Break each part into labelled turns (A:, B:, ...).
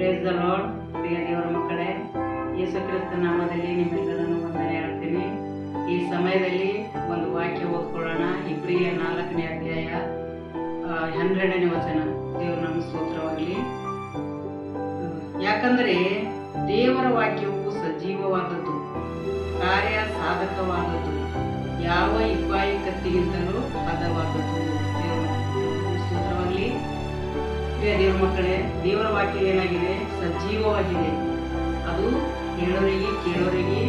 A: Praise the lord. ಪ್ರಿಯ ದೇವರ ಮಕ್ಕಳೇ, ಯೇಸು ಕ್ರಿಸ್ತ ನಾಮದಲ್ಲಿ ನಿಮ್ಮೆಲ್ಲರನ್ನು ವಂದನೆ ಹೇಳ್ತೀನಿ. ಈ ಸಮಯದಲ್ಲಿ ಒಂದು ವಾಕ್ಯ ಓದ್ಕೊಳ್ಳೋಣ. ಇಬ್ರಿಯ 4ನೇ ಅಧ್ಯಾಯ 12ನೇ ವಚನ. ದೇವರು ನಮ್ಮ ಸ್ತೋತ್ರವಾಗಲಿ. ಯಾಕಂದರೆ ದೇವರ ವಾಕ್ಯವು ಸಜೀವವಾದದ್ದು, ಕಾರ್ಯ ಸಾಧಕವಾದದ್ದು, ಯಾವ ಇಬ್ಬಾಯಿ ಕತ್ತಿಗಿಂತಲೂ ಹದವಾದದ್ದು. ಸ್ತೋತ್ರವಾಗಲಿ. ಪ್ರಿಯ ದೇವರ ಮಕ್ಕಳೇ, ದೇವರ ವಾಕ್ಯ ಏನಾಗಿದೆ? ಸಜೀವವಾಗಿದೆ. ಅದು ಹೇಳೋರಿಗೆ ಕೇಳೋರಿಗೆ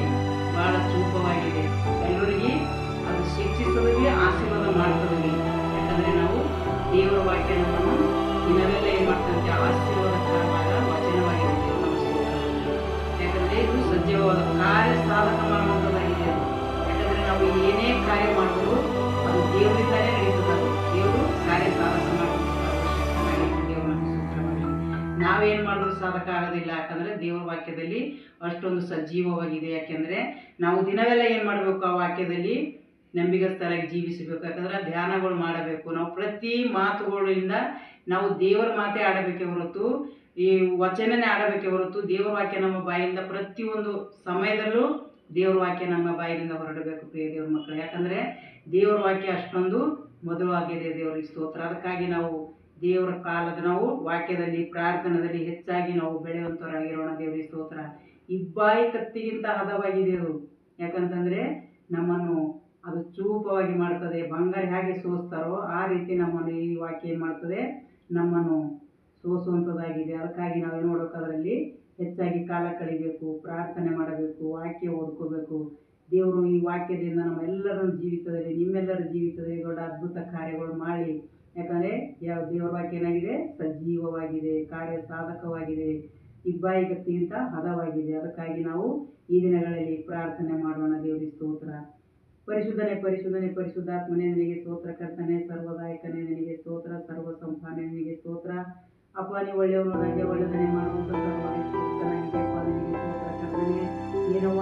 A: ಬಹಳ ಚೂಪವಾಗಿದೆ. ಎಲ್ಲರಿಗೆ ಅದು ಶಿಕ್ಷಿಸೋರಿಗೆ ಆಶೀರ್ವಾದ ಮಾಡ್ತದೆ. ಯಾಕಂದರೆ ನಾವು ದೇವರ ವಾಕ್ಯ ನಮ್ಮನ್ನು ದಿನವೆಲ್ಲ ಏನು ಮಾಡ್ತಂತೆ? ಆಶೀರ್ವಾದಕರವಾದ ವಚನವಾಗಿದೆ. ಯಾಕಂದರೆ ಇದು ಸಜೀವವಾದ ಕಾರ್ಯ ಸಾಧಕ ಮಾಡುವಂಥದ್ದಾಗಿದೆ. ಯಾಕಂದರೆ ನಾವು ಏನೇ ಕಾರ್ಯ ಮಾಡಿದ್ರು ಅದು ದೇವರಿಂದಲೇ ನಡೀತದೆ. ದೇವರು ಕಾರ್ಯ ಸಾಧಕ ಮಾಡುವಂಥ ನಾವೇನು ಮಾಡಿದ್ರು ಸಾಧಕ ಆಗೋದಿಲ್ಲ. ಯಾಕಂದರೆ ದೇವರ ವಾಕ್ಯದಲ್ಲಿ ಅಷ್ಟೊಂದು ಸಜೀವವಾಗಿದೆ. ಯಾಕೆಂದರೆ ನಾವು ದಿನವೆಲ್ಲ ಏನು ಮಾಡಬೇಕು? ಆ ವಾಕ್ಯದಲ್ಲಿ ನಂಬಿಗಸ್ತರಾಗಿ ಜೀವಿಸಬೇಕು. ಯಾಕಂದರೆ ಧ್ಯಾನಗಳು ಮಾಡಬೇಕು. ನಾವು ಪ್ರತಿ ಮಾತುಗಳಿಂದ ನಾವು ದೇವರ ಮಾತೇ ಆಡಬೇಕೇ ಹೊರತು ಈ ವಚನನೇ ಆಡಬೇಕೇ ಹೊರತು ದೇವರ ವಾಕ್ಯ ನಮ್ಮ ಬಾಯಿಂದ ಪ್ರತಿಯೊಂದು ಸಮಯದಲ್ಲೂ ದೇವರ ವಾಕ್ಯ ನಮ್ಮ ಬಾಯಿಂದ ಹೊರಡಬೇಕು. ಪ್ರಿಯ ದೇವ್ರ ಮಕ್ಕಳು, ಯಾಕಂದರೆ ದೇವರ ವಾಕ್ಯ ಅಷ್ಟೊಂದು ಮಧುರವಾಗಿದೆ. ದೇವರಿಗೆ ಸ್ತೋತ್ರ. ಅದಕ್ಕಾಗಿ ನಾವು ದೇವರ ಕಾಲದ ನಾವು ವಾಕ್ಯದಲ್ಲಿ ಪ್ರಾರ್ಥನೆಯಲ್ಲಿ ಹೆಚ್ಚಾಗಿ ನಾವು ಬೆಳೆಯುವಂಥವರಾಗಿರೋಣ. ದೇವರಿಗೆ ಸ್ತೋತ್ರ. ಇಬ್ಬಾಯಿ ಕತ್ತಿಗಿಂತ ಹದವಾಗಿದೆ ಅದು. ಯಾಕಂತಂದರೆ ನಮ್ಮನ್ನು ಅದು ಚೂಪವಾಗಿ ಮಾಡ್ತದೆ. ಬಂಗಾರ ಹೇಗೆ ಸೋಸ್ತಾರೋ ಆ ರೀತಿ ನಮ್ಮನ್ನು ಈ ವಾಕ್ಯ ಏನು ಮಾಡ್ತದೆ? ನಮ್ಮನ್ನು ಸೋಸುವಂಥದ್ದಾಗಿದೆ. ಅದಕ್ಕಾಗಿ ನಾವು ಏನು ಮಾಡಬೇಕು? ಅದರಲ್ಲಿ ಹೆಚ್ಚಾಗಿ ಕಾಲ ಕಳಿಬೇಕು, ಪ್ರಾರ್ಥನೆ ಮಾಡಬೇಕು, ವಾಕ್ಯ ಓದ್ಕೋಬೇಕು. ದೇವರು ಈ ವಾಕ್ಯದಿಂದ ನಮ್ಮೆಲ್ಲರ ಜೀವಿತದಲ್ಲಿ, ನಿಮ್ಮೆಲ್ಲರ ಜೀವಿತದಲ್ಲಿ ದೊಡ್ಡ ಅದ್ಭುತ ಕಾರ್ಯಗಳು ಮಾಡಿ. ಯಾಕಂದರೆ ದೇವರ ವಾಕ್ಯ ಏನಾಗಿದೆ? ಸಜೀವವಾಗಿದೆ, ಕಾರ್ಯ ಸಾಧಕವಾಗಿದೆ, ಇಬ್ಬಾಯಿ ಗತ್ತಿಗಿಂತ ಹದವಾಗಿದೆ. ಅದಕ್ಕಾಗಿ ನಾವು ಈ ದಿನಗಳಲ್ಲಿ ಪ್ರಾರ್ಥನೆ ಮಾಡೋಣ. ದೇವರಿಗೆ ಸ್ತೋತ್ರ. ಪರಿಶುದ್ಧನೇ ಪರಿಶುದ್ಧನೇ ಪರಿಶುದ್ಧಾತ್ಮನೇ ನಿನಗೆ ಸ್ತೋತ್ರ. ಕರ್ತನೆ ಸರ್ವದಾಯಕನೇ ನಿನಗೆ ಸ್ತೋತ್ರ. ಸರ್ವ ಸಂಪಾದನೆ ನಿನಗೆ ಸ್ತೋತ್ರ. ಅಪ್ಪ, ನೀವು ಒಳ್ಳೆಯವನು, ನನಗೆ ಒಳ್ಳೆಯದನ್ನೇ ಮಾಡುವಂಥ ಸರ್ವರಿಸ್ತನಾಗಿದೆಯಪ್ಪ, ನಿನಗೆ ಸ್ತೋತ್ರ. ಕರ್ತನೆ ನೀನು